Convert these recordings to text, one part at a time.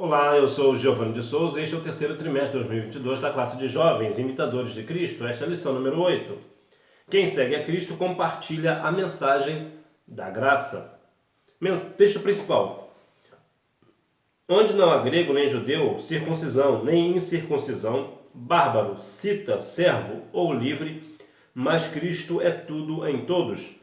Olá, eu sou o Giovanni de Souza e este é o terceiro trimestre de 2022 da classe de jovens imitadores de Cristo. Esta é a lição número 8. Quem segue a Cristo compartilha a mensagem da graça. Texto principal. Onde não há grego nem judeu, circuncisão nem incircuncisão, bárbaro, cita, servo ou livre, mas Cristo é tudo em todos.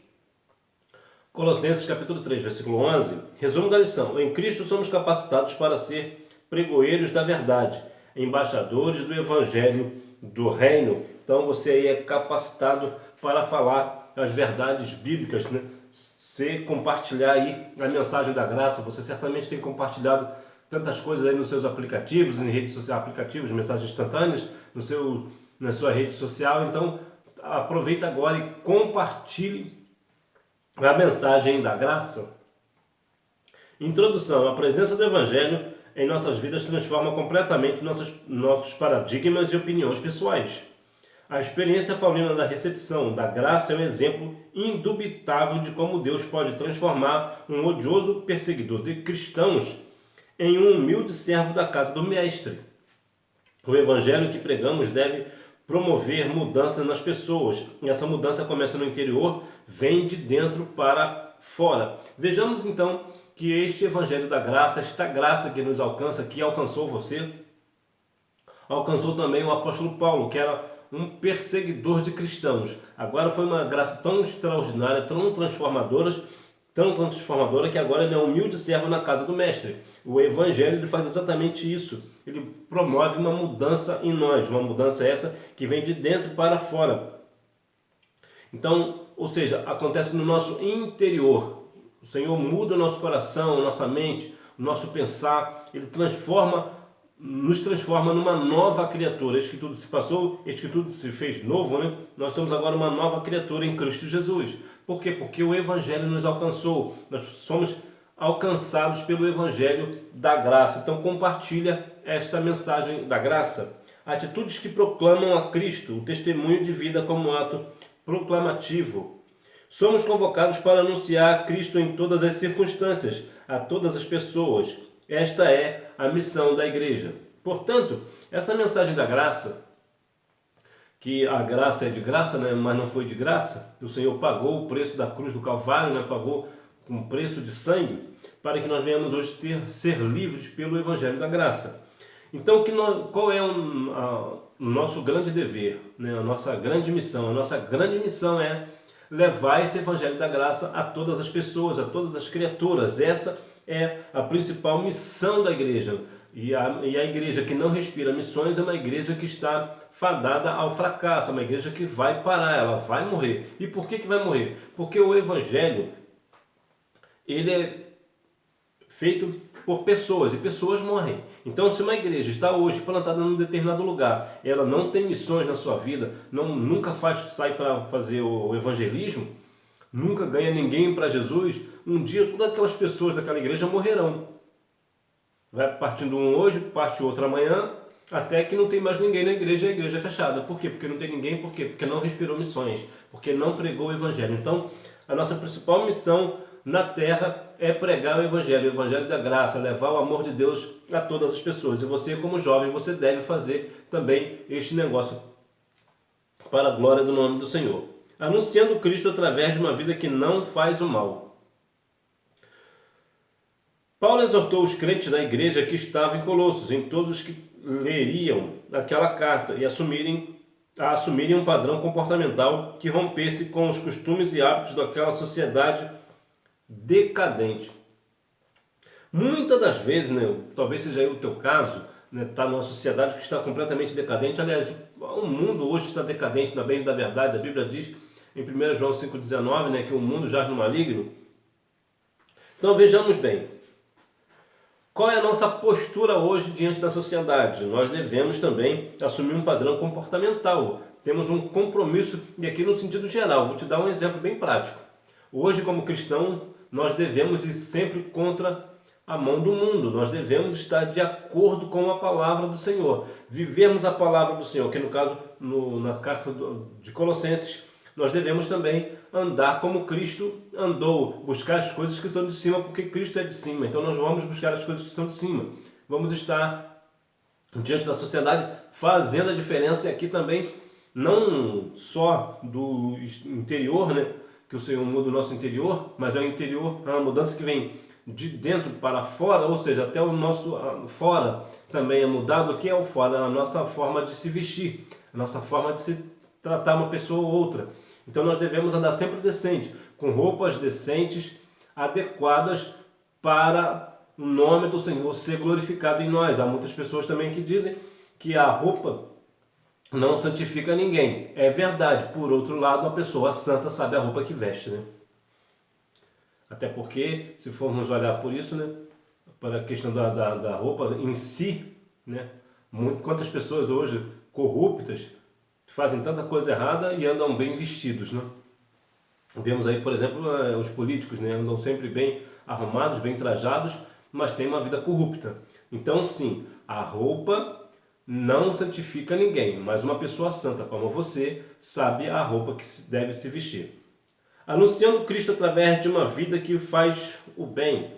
Colossenses capítulo 3, versículo 11, resumo da lição. Em Cristo somos capacitados para ser pregoeiros da verdade, embaixadores do evangelho do reino. Então você aí é capacitado para falar as verdades bíblicas, né? Você compartilhar aí a mensagem da graça. Você certamente tem compartilhado tantas coisas aí nos seus aplicativos, em redes sociais, aplicativos, mensagens instantâneas, na sua rede social. Então aproveita agora e compartilhe a mensagem da graça. Introdução. A presença do Evangelho em nossas vidas transforma completamente nossos paradigmas e opiniões pessoais. A experiência paulina da recepção da graça é um exemplo indubitável de como Deus pode transformar um odioso perseguidor de cristãos em um humilde servo da casa do Mestre. O Evangelho que pregamos deve promover mudanças nas pessoas. E essa mudança começa no interior, vem de dentro para fora. Vejamos então que este Evangelho da graça, esta graça que nos alcança, que alcançou você, alcançou também o apóstolo Paulo, que era um perseguidor de cristãos. Agora foi uma graça tão extraordinária, tão transformadora, que agora ele é um humilde servo na casa do Mestre. O Evangelho ele faz exatamente isso. Ele promove uma mudança em nós, uma mudança essa que vem de dentro para fora. Então, ou seja, acontece no nosso interior. O Senhor muda o nosso coração, a nossa mente, o nosso pensar. Ele nos transforma numa nova criatura. Eis que tudo se passou, eis que tudo se fez novo, né? Nós somos agora uma nova criatura em Cristo Jesus. Por quê? Porque o Evangelho nos alcançou. Nós somos alcançados pelo Evangelho da graça. Então compartilha esta mensagem da graça. Atitudes que proclamam a Cristo, o testemunho de vida como ato proclamativo. Somos convocados para anunciar Cristo em todas as circunstâncias, a todas as pessoas. Esta é a missão da igreja. Portanto, essa mensagem da graça, que a graça é de graça, né? Mas não foi de graça. O Senhor pagou o preço da cruz do Calvário, né? Pagou um preço de sangue, para que nós venhamos hoje ser livres pelo Evangelho da graça. Então, qual é o nosso grande dever, né? A nossa grande missão? A nossa grande missão é levar esse Evangelho da graça a todas as pessoas, a todas as criaturas. Essa é a principal missão da igreja. E a igreja que não respira missões é uma igreja que está fadada ao fracasso, é uma igreja que vai parar, ela vai morrer. E por que vai morrer? Porque o Evangelho ele é feito por pessoas e pessoas morrem. Então, se uma igreja está hoje plantada num determinado lugar, ela não tem missões na sua vida, nunca sai para fazer o evangelismo, nunca ganha ninguém para Jesus, um dia todas aquelas pessoas daquela igreja morrerão. Vai partindo um hoje, parte outro amanhã, até que não tem mais ninguém na igreja e a igreja é fechada. Por quê? Porque não tem ninguém. Por quê? Porque não respirou missões, porque não pregou o evangelho. Então, a nossa principal missão na terra é pregar o evangelho da graça, levar o amor de Deus a todas as pessoas. E você, como jovem, você deve fazer também este negócio para a glória do nome do Senhor. Anunciando Cristo através de uma vida que não faz o mal. Paulo exortou os crentes da igreja que estavam em Colossos, em todos os que leriam aquela carta e assumirem um padrão comportamental que rompesse com os costumes e hábitos daquela sociedade decadente. Muitas das vezes, né, talvez seja aí o teu caso, né, está numa sociedade que está completamente decadente. Aliás, o mundo hoje está decadente, na bem da verdade. A Bíblia diz em 1 João 5,19, né, que o mundo jaz no maligno. Então vejamos bem, qual é a nossa postura hoje diante da sociedade? Nós devemos também assumir um padrão comportamental. Temos um compromisso, e aqui no sentido geral. Vou te dar um exemplo bem prático. Hoje, como cristão, nós devemos ir sempre contra a mão do mundo. Nós devemos estar de acordo com a palavra do Senhor. Vivermos a palavra do Senhor, que no caso, na carta de Colossenses, nós devemos também andar como Cristo andou, buscar as coisas que são de cima, porque Cristo é de cima. Então nós vamos buscar as coisas que são de cima. vamos estar diante da sociedade fazendo a diferença. E aqui também, não só do interior, né, que o Senhor muda o nosso interior, mas é o interior, é uma mudança que vem de dentro para fora, ou seja, até o nosso fora também é mudado. O que é o fora? A nossa forma de se vestir, a nossa forma de se tratar uma pessoa ou outra. Então nós devemos andar sempre decente, com roupas decentes, adequadas para o nome do Senhor ser glorificado em nós. Há muitas pessoas também que dizem que a roupa não santifica ninguém. É verdade. Por outro lado, a pessoa santa sabe a roupa que veste, né? Até porque, se formos olhar por isso, né, para a questão da roupa em si, né, quantas pessoas hoje corruptas fazem tanta coisa errada e andam bem vestidos, né? Vemos aí, por exemplo, os políticos, né, andam sempre bem arrumados, bem trajados, mas têm uma vida corrupta. Então, sim, a roupa não santifica ninguém, mas uma pessoa santa como você sabe a roupa que deve se vestir. Anunciando Cristo através de uma vida que faz o bem.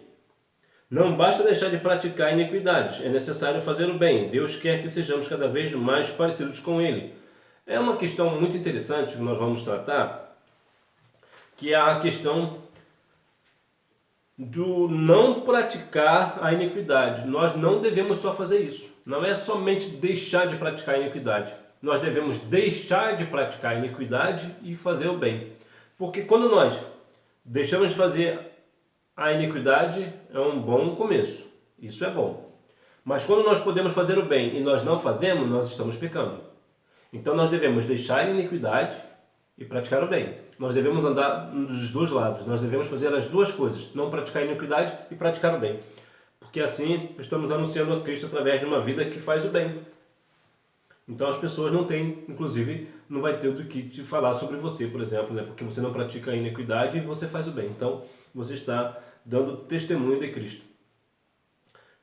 Não basta deixar de praticar iniquidades, é necessário fazer o bem. Deus quer que sejamos cada vez mais parecidos com Ele. É uma questão muito interessante que nós vamos tratar, que é a questão do não praticar a iniquidade. Nós não devemos só fazer isso. Não é somente deixar de praticar a iniquidade. Nós devemos deixar de praticar a iniquidade e fazer o bem. Porque quando nós deixamos de fazer a iniquidade, é um bom começo. Isso é bom. Mas quando nós podemos fazer o bem e nós não fazemos, nós estamos pecando. Então nós devemos deixar a iniquidade e praticar o bem. Nós devemos andar dos dois lados. Nós devemos fazer as duas coisas. Não praticar a iniquidade e praticar o bem. Porque assim estamos anunciando a Cristo através de uma vida que faz o bem. Então as pessoas não têm, inclusive, não vai ter o que te falar sobre você, por exemplo, né? Porque você não pratica a iniquidade e você faz o bem. Então você está dando testemunho de Cristo.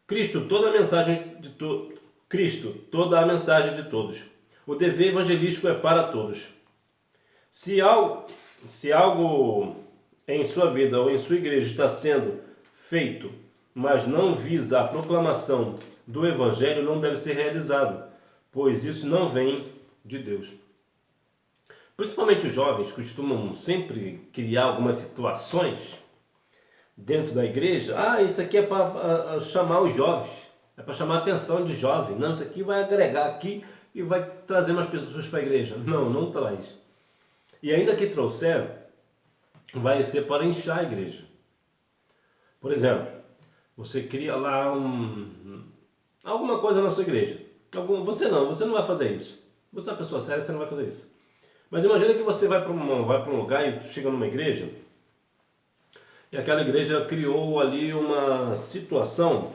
Cristo, toda a mensagem de todos. O dever evangelístico é para todos. Se algo em sua vida ou em sua igreja está sendo feito, mas não visa a proclamação do evangelho, não deve ser realizado, pois isso não vem de Deus. Principalmente os jovens costumam sempre criar algumas situações dentro da igreja. Isso aqui é para chamar os jovens, é para chamar a atenção de jovem. Não, isso aqui vai agregar aqui e vai trazer mais pessoas para a igreja. Não, não traz. E ainda que trouxer, vai ser para inchar a igreja. Por exemplo, você cria lá alguma coisa na sua igreja. Você não vai fazer isso. Você é uma pessoa séria, você não vai fazer isso. Mas imagina que você vai para um lugar e chega numa igreja e aquela igreja criou ali uma situação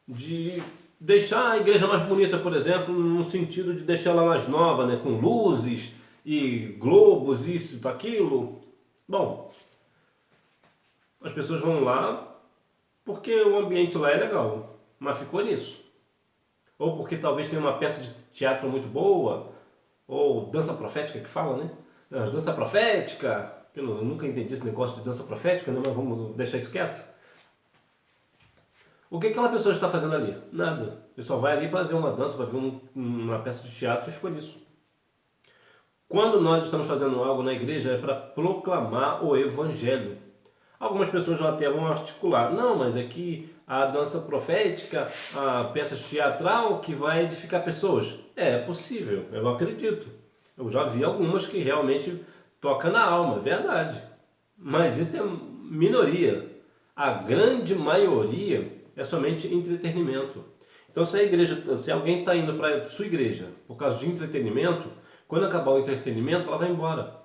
de deixar a igreja mais bonita, por exemplo, no sentido de deixar ela mais nova, né, com luzes e globos, isso, aquilo. Bom, as pessoas vão lá porque o ambiente lá é legal, mas ficou nisso. Ou porque talvez tenha uma peça de teatro muito boa, ou dança profética que fala, né? Dança profética, eu nunca entendi esse negócio de dança profética, né? Mas vamos deixar isso quieto. O que aquela pessoa está fazendo ali? Nada. Ele só vai ali para ver uma dança, para ver uma peça de teatro e ficou nisso. Quando nós estamos fazendo algo na igreja é para proclamar o evangelho. Algumas pessoas até vão articular. Não, mas é que a dança profética, a peça teatral que vai edificar pessoas. É possível, eu acredito. Eu já vi algumas que realmente tocam na alma, é verdade. Mas isso é minoria. A grande maioria é somente entretenimento. Então se alguém está indo para a sua igreja por causa de entretenimento, quando acabar o entretenimento, ela vai embora.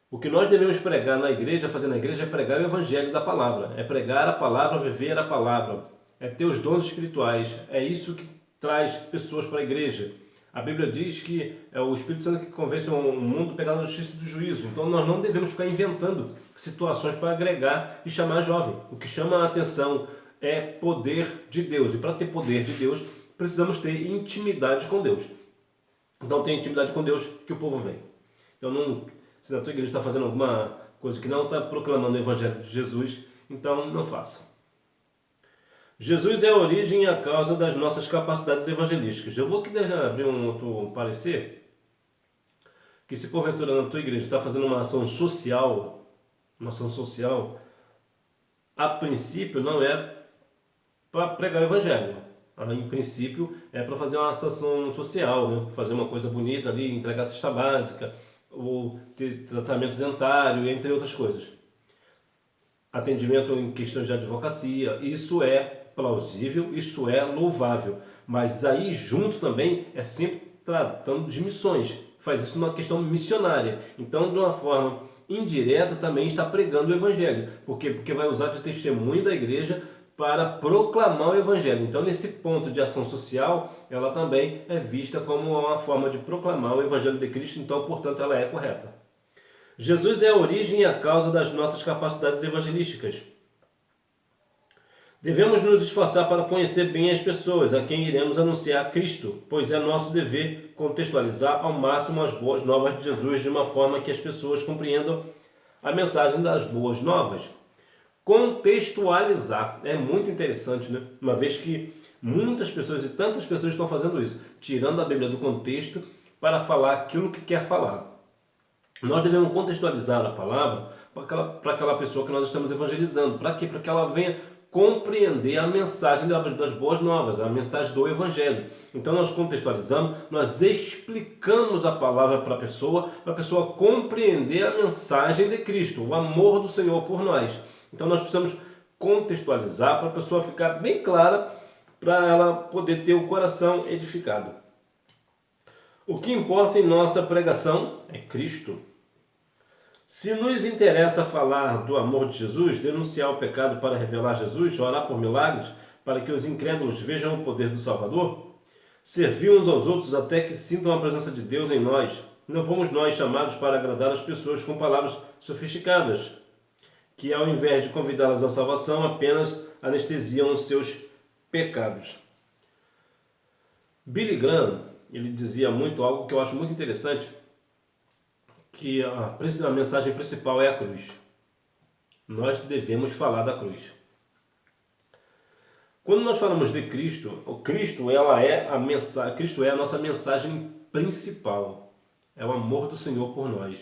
O que nós devemos pregar na igreja, fazer na igreja, é pregar o evangelho da palavra. É pregar a palavra, viver a palavra. É ter os dons espirituais. É isso que traz pessoas para a igreja. A Bíblia diz que é o Espírito Santo que convence o mundo a pegar a justiça do juízo. Então nós não devemos ficar inventando situações para agregar e chamar jovem. O que chama a atenção é poder de Deus. E para ter poder de Deus, precisamos ter intimidade com Deus. Então tem intimidade com Deus que o povo vem. Então se a tua igreja está fazendo alguma coisa que não está proclamando o Evangelho de Jesus, então não faça. Jesus é a origem e a causa das nossas capacidades evangelísticas. Eu vou aqui abrir um outro parecer, que se porventura na tua igreja está fazendo uma ação social, a princípio não é para pregar o evangelho. Em princípio é para fazer uma ação social, né? Fazer uma coisa bonita ali, entregar cesta básica, ou ter tratamento dentário, entre outras coisas. Atendimento em questões de advocacia, isso é plausível, isso é louvável. Mas aí junto também é sempre tratando de missões. Faz isso numa questão missionária. Então, de uma forma indireta, também está pregando o evangelho. Por quê? Porque vai usar de testemunho da igreja para proclamar o evangelho. Então, nesse ponto de ação social, ela também é vista como uma forma de proclamar o evangelho de Cristo, então, portanto, ela é correta. Jesus é a origem e a causa das nossas capacidades evangelísticas. Devemos nos esforçar para conhecer bem as pessoas a quem iremos anunciar Cristo, pois é nosso dever contextualizar ao máximo as boas novas de Jesus de uma forma que as pessoas compreendam a mensagem das boas novas. Contextualizar é muito interessante, né? Uma vez que muitas pessoas e tantas pessoas estão fazendo isso, tirando a Bíblia do contexto para falar aquilo que quer falar. Nós devemos contextualizar a palavra para aquela pessoa que nós estamos evangelizando. Para quê? Para que ela venha compreender a mensagem das boas novas, a mensagem do evangelho. Então nós contextualizamos, nós explicamos a palavra para a pessoa compreender a mensagem de Cristo, o amor do Senhor por nós. Então nós precisamos contextualizar para a pessoa ficar bem clara, para ela poder ter o coração edificado. O que importa em nossa pregação é Cristo. Se nos interessa falar do amor de Jesus, denunciar o pecado para revelar Jesus, orar por milagres para que os incrédulos vejam o poder do Salvador, servir uns aos outros até que sintam a presença de Deus em nós, não fomos nós chamados para agradar as pessoas com palavras sofisticadas, que ao invés de convidá-las à salvação, apenas anestesiam os seus pecados. Billy Graham, ele dizia muito algo que eu acho muito interessante, que a mensagem principal é a cruz. Nós devemos falar da cruz. Quando nós falamos de Cristo, Cristo é a nossa mensagem principal. É o amor do Senhor por nós.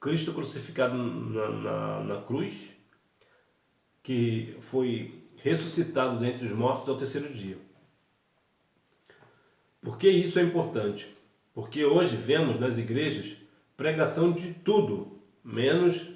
Cristo crucificado na cruz, que foi ressuscitado dentre os mortos ao terceiro dia. Por que isso é importante? Porque hoje vemos nas igrejas pregação de tudo, menos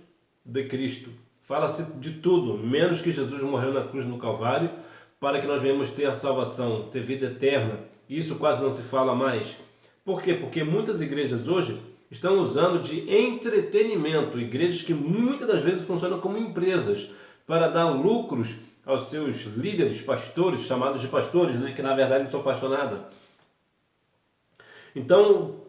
de Cristo. Fala-se de tudo, menos que Jesus morreu na cruz no Calvário, para que nós venhamos ter a salvação, ter vida eterna. Isso quase não se fala mais. Por quê? Porque muitas igrejas hoje estão usando de entretenimento, igrejas que muitas das vezes funcionam como empresas, para dar lucros aos seus líderes, pastores, chamados de pastores, né, que na verdade não são pastor nada. Então,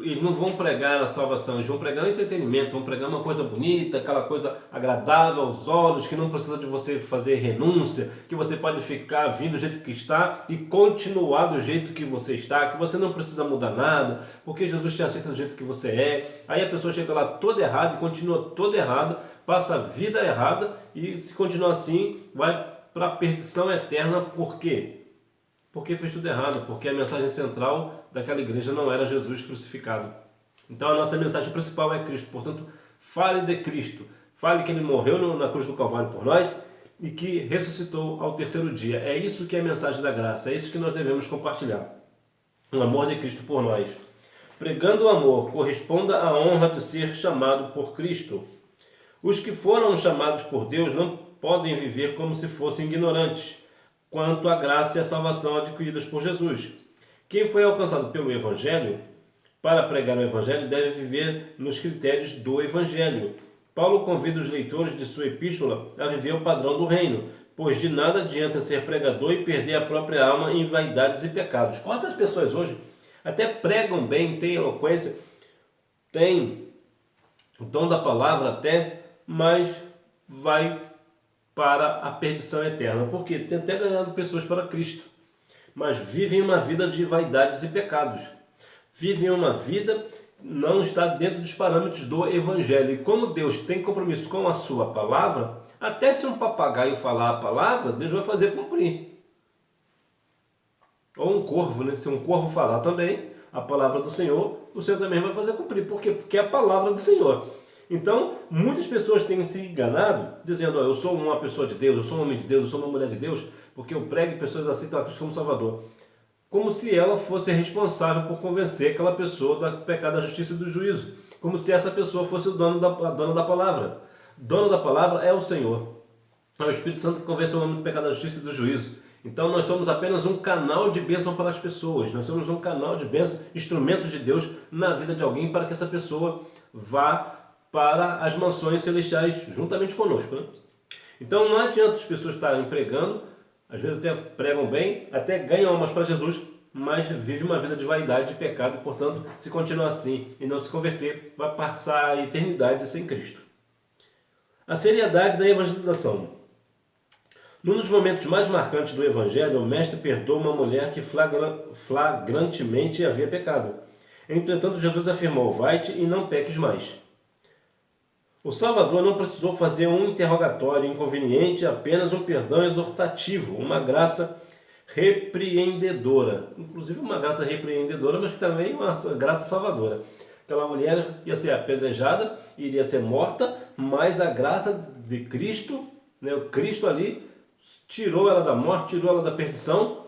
eles não vão pregar a salvação, eles vão pregar o entretenimento, vão pregar uma coisa bonita, aquela coisa agradável aos olhos, que não precisa de você fazer renúncia, que você pode ficar vindo do jeito que está e continuar do jeito que você está, que você não precisa mudar nada, porque Jesus te aceita do jeito que você é. Aí a pessoa chega lá toda errada e continua toda errada, passa a vida errada e se continuar assim, vai para a perdição eterna. Por quê? Porque fez tudo errado, porque a mensagem central daquela igreja não era Jesus crucificado. Então a nossa mensagem principal é Cristo. Portanto, fale de Cristo. Fale que Ele morreu na cruz do Calvário por nós e que ressuscitou ao terceiro dia. É isso que é a mensagem da graça. É isso que nós devemos compartilhar. O amor de Cristo por nós. Pregando o amor, corresponda à honra de ser chamado por Cristo. Os que foram chamados por Deus não podem viver como se fossem ignorantes quanto à graça e à salvação adquiridas por Jesus. Quem foi alcançado pelo Evangelho, para pregar o Evangelho, deve viver nos critérios do Evangelho. Paulo convida os leitores de sua epístola a viver o padrão do reino, pois de nada adianta ser pregador e perder a própria alma em vaidades e pecados. Quantas pessoas hoje até pregam bem, têm eloquência, têm o dom da palavra até, mas vai para a perdição eterna. Por quê? Tem até ganhado pessoas para Cristo, mas vivem uma vida de vaidades e pecados. Vivem uma vida não está dentro dos parâmetros do Evangelho. E como Deus tem compromisso com a sua palavra, até se um papagaio falar a palavra, Deus vai fazer cumprir. Ou um corvo, né? Se um corvo falar também a palavra do Senhor, o Senhor também vai fazer cumprir. Por quê? Porque é a palavra do Senhor. Então, muitas pessoas têm se enganado, dizendo, eu sou uma pessoa de Deus, eu sou um homem de Deus, eu sou uma mulher de Deus, porque eu prego e pessoas aceitam a Cristo como Salvador. Como se ela fosse responsável por convencer aquela pessoa do pecado, da justiça e do juízo. Como se essa pessoa fosse a dona da palavra. Dono da palavra é o Senhor. É o Espírito Santo que convence o homem do pecado, da justiça e do juízo. Então nós somos apenas um canal de bênção para as pessoas. Nós somos um canal de bênção, instrumento de Deus na vida de alguém para que essa pessoa vá para as mansões celestiais juntamente conosco, né? Então não adianta as pessoas estarem pregando, às vezes até pregam bem, até ganham almas para Jesus, mas vive uma vida de vaidade e pecado, portanto, se continuar assim e não se converter, vai passar a eternidade sem Cristo. A seriedade da evangelização. Num dos momentos mais marcantes do Evangelho, o mestre perdoa uma mulher que flagrantemente havia pecado. Entretanto, Jesus afirmou, vai-te e não peques mais. O Salvador não precisou fazer um interrogatório inconveniente, apenas um perdão exortativo, uma graça repreendedora. Inclusive uma graça repreendedora, mas que também uma graça salvadora. Aquela mulher ia ser apedrejada, iria ser morta, mas a graça de Cristo, né, o Cristo ali, tirou ela da morte, tirou ela da perdição,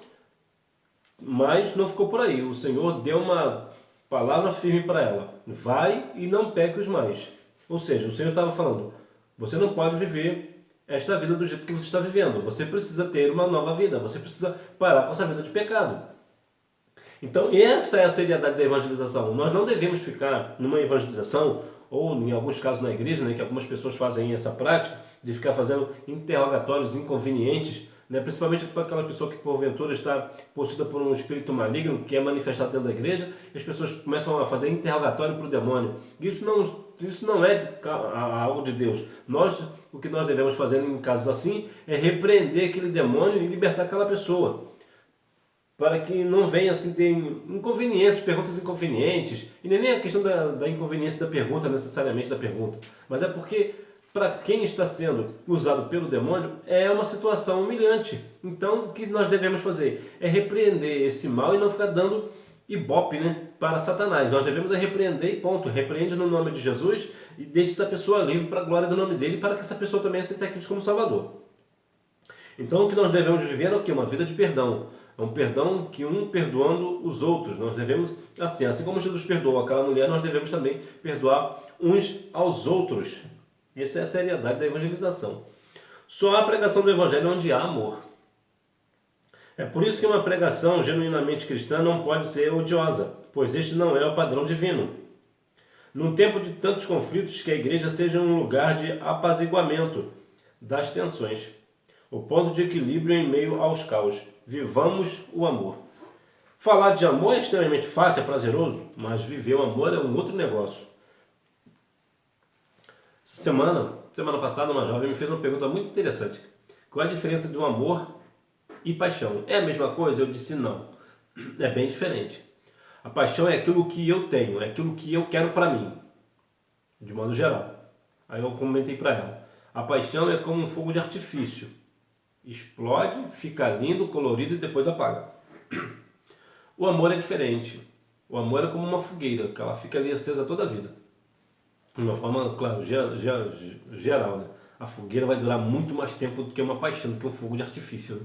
mas não ficou por aí. O Senhor deu uma palavra firme para ela. Vai e não peques mais. Ou seja, o Senhor estava falando, você não pode viver esta vida do jeito que você está vivendo. Você precisa ter uma nova vida. Você precisa parar com essa vida de pecado. Então, essa é a seriedade da evangelização. Nós não devemos ficar numa evangelização, ou em alguns casos na igreja, né, que algumas pessoas fazem essa prática, de ficar fazendo interrogatórios inconvenientes, né, principalmente para aquela pessoa que porventura está possuída por um espírito maligno, que é manifestado dentro da igreja, e as pessoas começam a fazer interrogatório para o demônio. Isso não é algo de Deus. O que nós devemos fazer em casos assim é repreender aquele demônio e libertar aquela pessoa, para que não venha assim ter inconveniências, perguntas inconvenientes, e nem a questão da inconveniência da pergunta, necessariamente da pergunta, mas é porque para quem está sendo usado pelo demônio é uma situação humilhante. Então o que nós devemos fazer é repreender esse mal e não ficar dando ibope, né, para Satanás. Nós devemos repreender e ponto. Repreende no nome de Jesus e deixe essa pessoa livre para a glória do nome dele, para que essa pessoa também aceite Cristo como Salvador. Então o que nós devemos viver é o quê? Uma vida de perdão. É um perdão que um perdoando os outros. Nós devemos, assim como Jesus perdoou aquela mulher, nós devemos também perdoar uns aos outros. Essa é a seriedade da evangelização. Só há pregação do evangelho onde há amor. É por isso que uma pregação genuinamente cristã não pode ser odiosa, pois este não é o padrão divino. Num tempo de tantos conflitos, que a igreja seja um lugar de apaziguamento das tensões, o ponto de equilíbrio em meio aos caos. Vivamos o amor. Falar de amor é extremamente fácil, é prazeroso, mas viver o amor é um outro negócio. Semana passada, uma jovem me fez uma pergunta muito interessante. Qual é a diferença de um amor e paixão? É a mesma coisa? Eu disse não. É bem diferente. A paixão é aquilo que eu tenho, é aquilo que eu quero para mim, de modo geral. Aí eu comentei para ela. A paixão é como um fogo de artifício. Explode, fica lindo, colorido e depois apaga. O amor é diferente. O amor é como uma fogueira, que ela fica ali acesa toda a vida. De uma forma, claro, geral, né? A fogueira vai durar muito mais tempo do que uma paixão, do que um fogo de artifício, né?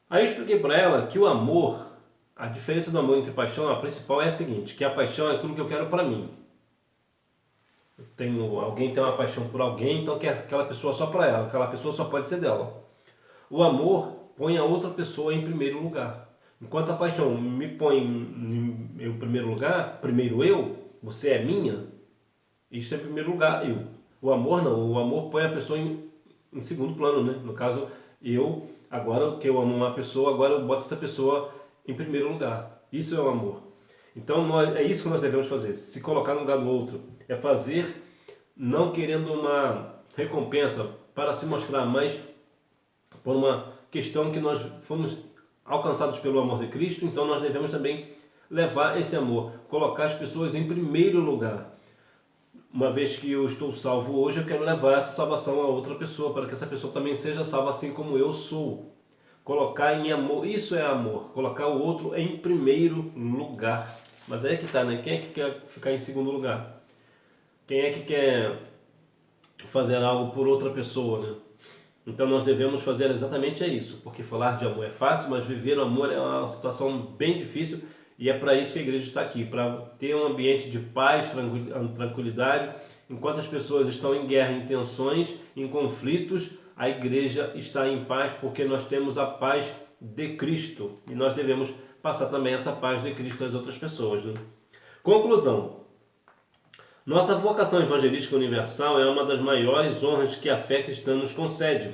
Aí eu expliquei para ela que o amor, a diferença do amor entre paixão, a principal é a seguinte, que a paixão é aquilo que eu quero para mim. Alguém tem uma paixão por alguém, então quer aquela pessoa só para ela, aquela pessoa só pode ser dela. O amor põe a outra pessoa em primeiro lugar. Enquanto a paixão me põe em primeiro lugar, primeiro eu, você é minha, isso é em primeiro lugar, eu. O amor não, o amor põe a pessoa em segundo plano, né? No caso, agora que eu amo uma pessoa, agora eu boto essa pessoa em primeiro lugar. Isso é o amor. Então é isso que nós devemos fazer, se colocar no lugar do outro. É fazer não querendo uma recompensa para se mostrar, mas por uma questão que nós fomos alcançados pelo amor de Cristo, então nós devemos também levar esse amor, colocar as pessoas em primeiro lugar. Uma vez que eu estou salvo hoje, eu quero levar essa salvação a outra pessoa, para que essa pessoa também seja salva assim como eu sou. Colocar em amor, isso é amor, colocar o outro em primeiro lugar. Mas aí é que tá, né? Quem é que quer ficar em segundo lugar? Quem é que quer fazer algo por outra pessoa, né? Então nós devemos fazer exatamente isso, porque falar de amor é fácil, mas viver o amor é uma situação bem difícil e é para isso que a igreja está aqui, para ter um ambiente de paz, tranquilidade. Enquanto as pessoas estão em guerra, em tensões, em conflitos, a igreja está em paz porque nós temos a paz de Cristo e nós devemos passar também essa paz de Cristo às outras pessoas, né? Conclusão. Nossa vocação evangelística universal é uma das maiores honras que a fé cristã nos concede.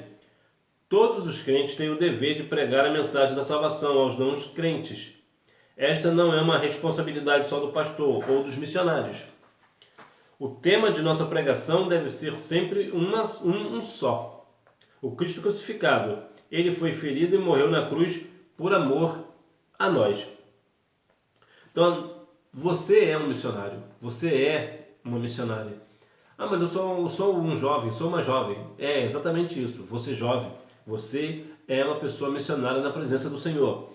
Todos os crentes têm o dever de pregar a mensagem da salvação aos não crentes. Esta não é uma responsabilidade só do pastor ou dos missionários. O tema de nossa pregação deve ser sempre um só. O Cristo crucificado. Ele foi ferido e morreu na cruz por amor a nós. Então, você é um missionário. Você é uma missionária. Ah, mas eu sou um jovem, sou uma jovem. É exatamente isso. Você jovem. Você é uma pessoa missionária na presença do Senhor.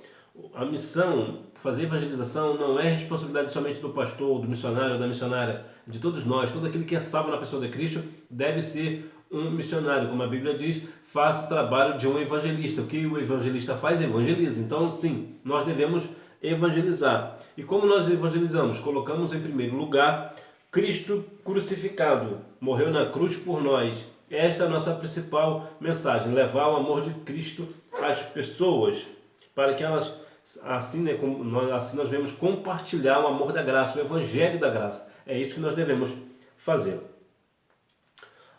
A missão, fazer evangelização, não é responsabilidade somente do pastor, do missionário ou da missionária, de todos nós. Todo aquele que é salvo na pessoa de Cristo deve ser um missionário. Como a Bíblia diz, faça o trabalho de um evangelista. O que o evangelista faz? Evangeliza. Então, sim, nós devemos evangelizar. E como nós evangelizamos? Colocamos em primeiro lugar Cristo crucificado, morreu na cruz por nós. Esta é a nossa principal mensagem, levar o amor de Cristo às pessoas, para que elas, assim nós devemos compartilhar o amor da graça, o evangelho da graça. É isso que nós devemos fazer.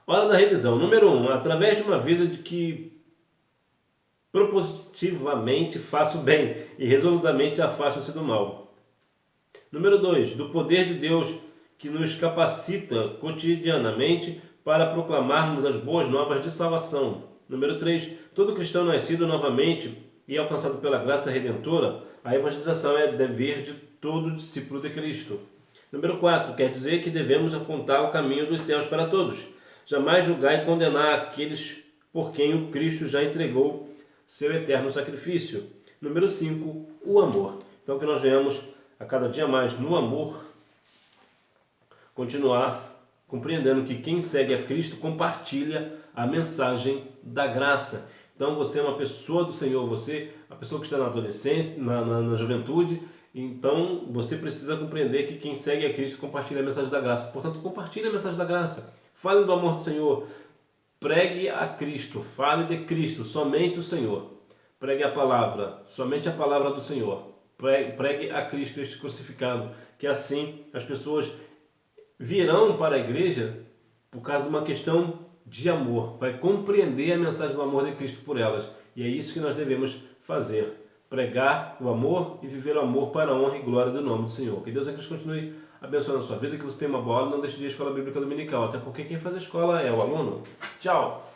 Hora da revisão. Número 1. Através de uma vida de que propositivamente faça o bem e resolutamente afasta-se do mal. Número 2. Do poder de Deus que nos capacita cotidianamente para proclamarmos as boas novas de salvação. Número 3. Todo cristão nascido novamente e alcançado pela graça redentora, a evangelização é dever de todo discípulo de Cristo. Número 4. Quer dizer que devemos apontar o caminho dos céus para todos. Jamais julgar e condenar aqueles por quem o Cristo já entregou seu eterno sacrifício. Número 5. O amor. Então que nós venhamos a cada dia mais no amor continuar compreendendo que quem segue a Cristo compartilha a mensagem da graça. Então você é uma pessoa do Senhor, você é uma pessoa que está na adolescência, na juventude, então você precisa compreender que quem segue a Cristo compartilha a mensagem da graça. Portanto, compartilhe a mensagem da graça. Fale do amor do Senhor. Pregue a Cristo. Fale de Cristo, somente o Senhor. Pregue a palavra, somente a palavra do Senhor. Pregue a Cristo este crucificado, que assim as pessoas virão para a igreja por causa de uma questão de amor, vai compreender a mensagem do amor de Cristo por elas. E é isso que nós devemos fazer, pregar o amor e viver o amor para a honra e glória do nome do Senhor. Que Deus continue abençoando a sua vida, que você tenha uma boa aula, não deixe de ir à Escola Bíblica Dominical, até porque quem faz a escola é o aluno. Tchau!